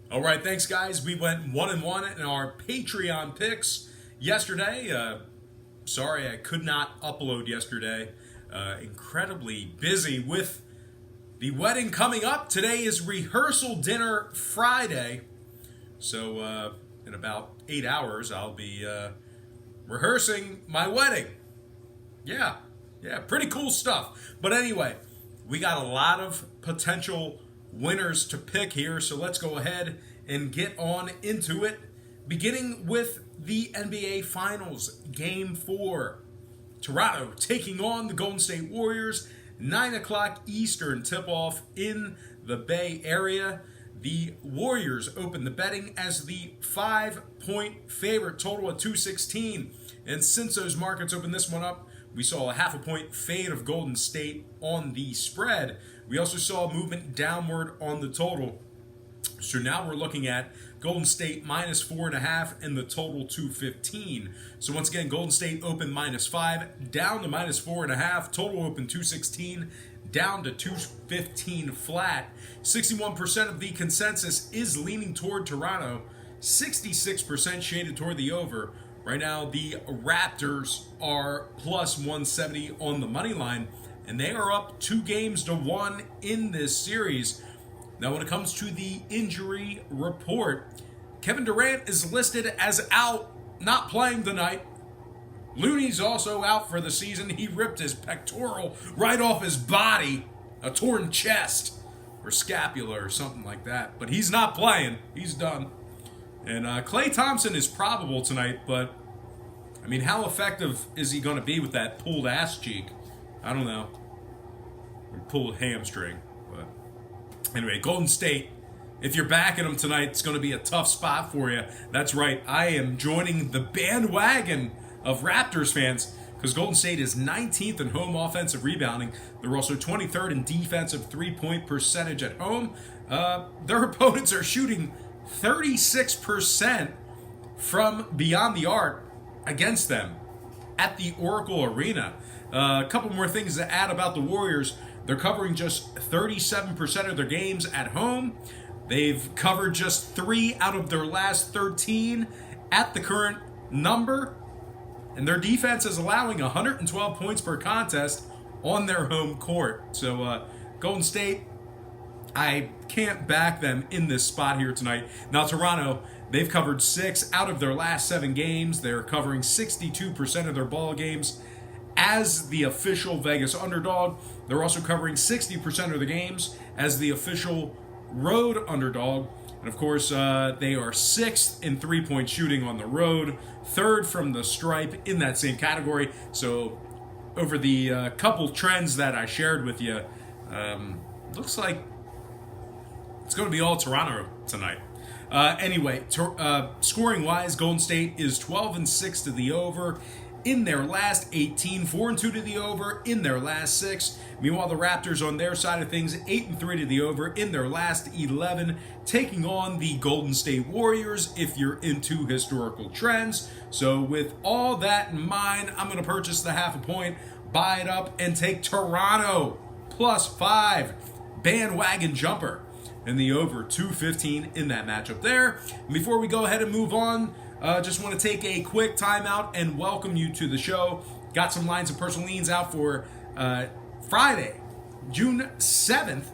All right, thanks, guys. We went 1-1 in our Patreon picks yesterday. Sorry, I could not upload yesterday. Incredibly busy with the wedding coming up. Today is rehearsal dinner Friday. So, in about 8 hours, I'll be rehearsing my wedding. Yeah, pretty cool stuff. But anyway, we got a lot of potential winners to pick here, so let's go ahead and get on into it. Beginning with the NBA Finals, Game 4. Toronto taking on the Golden State Warriors, 9 o'clock Eastern tip-off in the Bay Area. The Warriors open the betting as the 5-point favorite, total at 216. And since those markets opened this one up, we saw a half a point fade of Golden State on the spread. We also saw movement downward on the total. So now we're looking at Golden State minus 4.5 and the total 215. So once again, Golden State open minus 5, down to minus 4.5. Total open 216, down to 215 flat. 61% of the consensus is leaning toward Toronto. 66% shaded toward the over. Right now, the Raptors are plus 170 on the money line, and they are up 2-1 in this series. Now, when it comes to the injury report, Kevin Durant is listed as out, not playing tonight. Looney's also out for the season. He ripped his pectoral right off his body, a torn chest, or scapula or something like that. But he's not playing. He's done. And Klay Thompson is probable tonight, but, I mean, how effective is he going to be with that pulled ass cheek? I don't know. Or pulled hamstring. But anyway, Golden State, if you're backing them tonight, it's going to be a tough spot for you. That's right. I am joining the bandwagon of Raptors fans because Golden State is 19th in home offensive rebounding. They're also 23rd in defensive three-point percentage at home. Their opponents are shooting 36% from beyond the arc against them at the Oracle Arena. A couple more things to add about the Warriors. They're covering just 37% of their games at home. They've covered just 3 out of their last 13 at the current number. And their defense is allowing 112 points per contest on their home court. So Golden State, I can't back them in this spot here tonight. Now, Toronto, they've covered 6 out of their last 7 games. They're covering 62% of their ball games as the official Vegas underdog. They're also covering 60% of the games as the official road underdog. And of course, they are 6th in three-point shooting on the road, 3rd from the stripe in that same category. So over the couple trends that I shared with you, looks like it's going to be all Toronto tonight. Anyway, scoring-wise, Golden State is 12-6 to the over in their last 18, 4-2 to the over in their last 6. Meanwhile, the Raptors on their side of things, 8-3 to the over in their last 11, taking on the Golden State Warriors if you're into historical trends. So with all that in mind, I'm going to purchase the half a point, buy it up, and take Toronto plus 5, bandwagon jumper, and the over 215 in that matchup there. And before we go ahead and move on, just want to take a quick timeout and welcome you to the show. Got some lines of personal leans out for Friday, June 7th,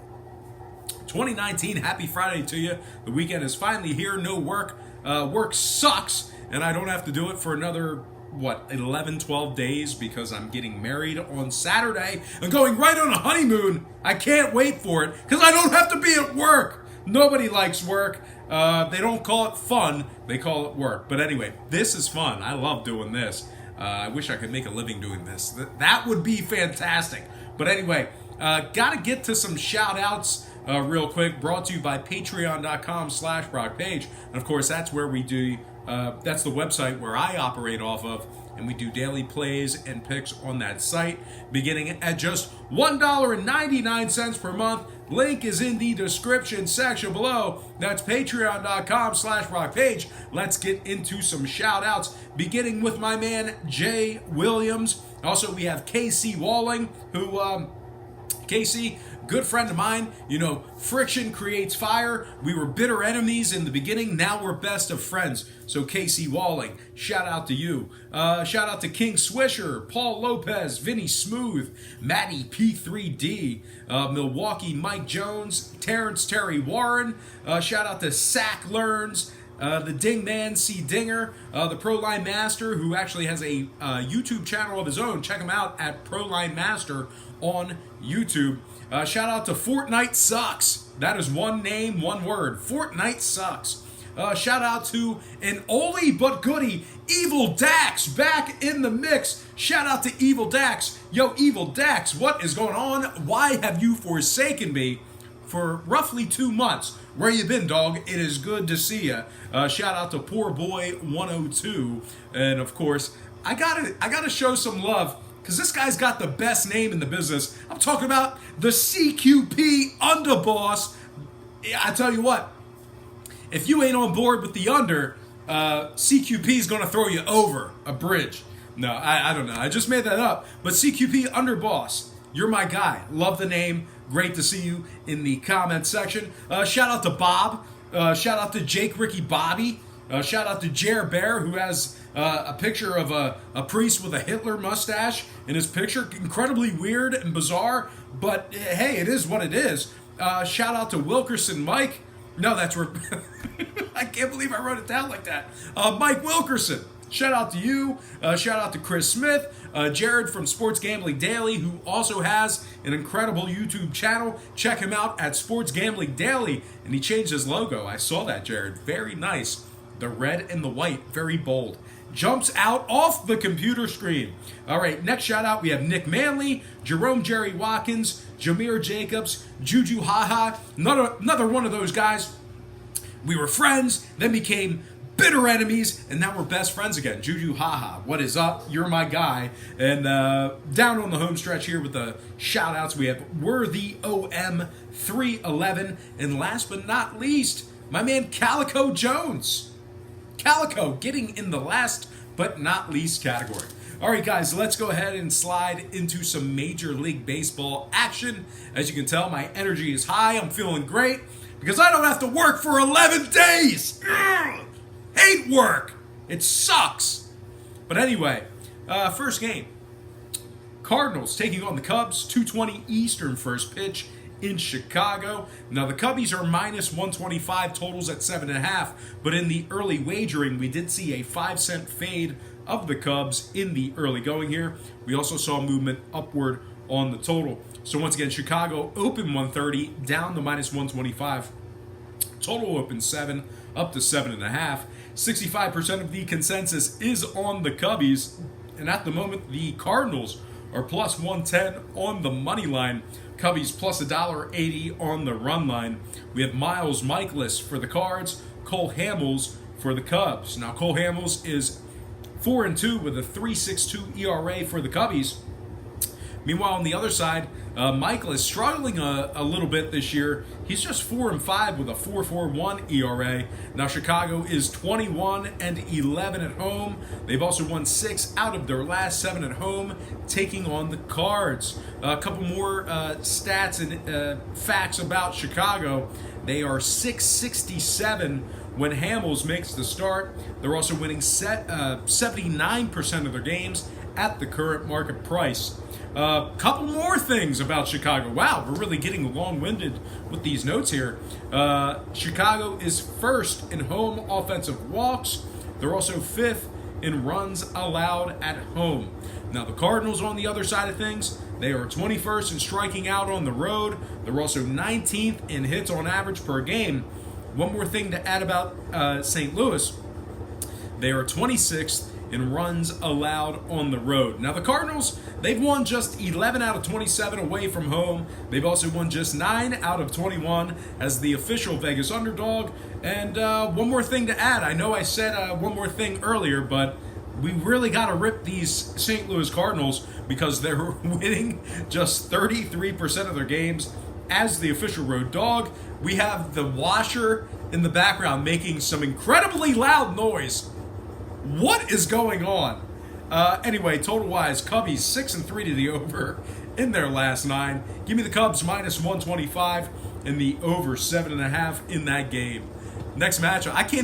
2019. Happy Friday to you. The weekend is finally here. No work. Work sucks, and I don't have to do it for another 11, 12 days because I'm getting married on Saturday and going right on a honeymoon. I can't wait for it because I don't have to be at work. Nobody likes work. They don't call it fun. They call it work. But anyway, this is fun. I love doing this. I wish I could make a living doing this. That would be fantastic. But anyway, got to get to some shout outs real quick. Brought to you by patreon.com/BrockPage. And of course, that's where we do that's the website where I operate off of, and we do daily plays and picks on that site, beginning at just $1.99 per month. Link is in the description section below. That's patreon.com/BrockPage. Let's get into some shout outs, beginning with my man Jay Williams. Also, we have KC Walling, who Casey, good friend of mine. You know, friction creates fire. We were bitter enemies in the beginning. Now we're best of friends. So Casey Walling, shout out to you. Shout out to King Swisher, Paul Lopez, Vinny Smooth, Matty P3D, Milwaukee Mike Jones, Terrence Terry Warren. Shout out to Sack Learns. The Ding Man C Dinger, the Proline Master, who actually has a YouTube channel of his own. Check him out at Proline Master on YouTube. Shout out to Fortnite Sucks. That is one name, one word. Fortnite Sucks. Shout out to an oldie but goodie, Evil Dax, back in the mix. Shout out to Evil Dax. Yo, Evil Dax, what is going on? Why have you forsaken me for roughly 2 months? Where you been, dog? It is good to see you. Shout out to Poor Boy 102, and of course, I gotta show some love because this guy's got the best name in the business. I'm talking about the CQP Underboss. I tell you what, if you ain't on board with the under, CQP is gonna throw you over a bridge. No, I don't know. I just made that up. But CQP Underboss, you're my guy. Love the name. Great to see you in the comment section. Shout out to Bob. Shout out to Jake Ricky Bobby. Shout out to Jer Bear, who has a picture of a priest with a Hitler mustache in his picture. Incredibly weird and bizarre, but hey, it is what it is. Shout out to Wilkerson Mike. No, that's where... I can't believe I wrote it down like that. Mike Wilkerson. Shout out to you. Shout out to Chris Smith. Jared from Sports Gambling Daily, who also has an incredible YouTube channel. Check him out at Sports Gambling Daily. And he changed his logo. I saw that, Jared. Very nice. The red and the white. Very bold. Jumps out off the computer screen. All right, next shout out, we have Nick Manley, Jerome Jerry Watkins, Jameer Jacobs, Juju Haha. Another one of those guys. We were friends, then became bitter enemies, and now we're best friends again. Juju Haha, what is up? You're my guy. And down on the home stretch here with the shout outs, we have Worthy OM 311. And last but not least, my man Calico Jones. Calico getting in the last but not least category. All right, guys, let's go ahead and slide into some Major League Baseball action. As you can tell, my energy is high. I'm feeling great because I don't have to work for 11 days. Ugh. Hate work. It sucks. But anyway, first game. Cardinals taking on the Cubs, 2:20 Eastern first pitch in Chicago. Now the Cubbies are minus 125, totals at 7.5, but in the early wagering, we did see a 5-cent fade of the Cubs in the early going here. We also saw movement upward on the total. So once again, Chicago open 130, down to minus 125. Total open 7, up to 7.5. 65% of the consensus is on the Cubbies, and at the moment, the Cardinals are plus 110 on the money line. Cubbies plus $1.80 on the run line. We have Miles Michaelis for the Cards, Cole Hamels for the Cubs. Now, Cole Hamels is 4-2 with a 3.62 ERA for the Cubbies. Meanwhile, on the other side, Michael is struggling a little bit this year. He's just 4-5 with a 4.41 ERA. Now, Chicago is 21-11 at home. They've also won 6 out of their last 7 at home, taking on the Cards. A couple more stats and facts about Chicago. They are 667 when Hamels makes the start. They're also winning 79% of their games at the current market price. Couple more things about Chicago. Wow, we're really getting long-winded with these notes here. Chicago is first in home offensive walks. They're also fifth in runs allowed at home. Now, the Cardinals on the other side of things, they are 21st in striking out on the road. They're also 19th in hits on average per game. One more thing to add about St. Louis, they are 26th in runs allowed on the road. Now, the Cardinals, they've won just 11 out of 27 away from home. They've also won just 9 out of 21 as the official Vegas underdog. And one more thing to add. I know I said one more thing earlier, but we really got to rip these St. Louis Cardinals because they're winning just 33% of their games as the official road dog. We have the washer in the background making some incredibly loud noise. What is going on? Anyway, total-wise, Cubbies 6-3 to the over in their last 9. Give me the Cubs minus 125 and the over 7.5 in that game. Next matchup, I can't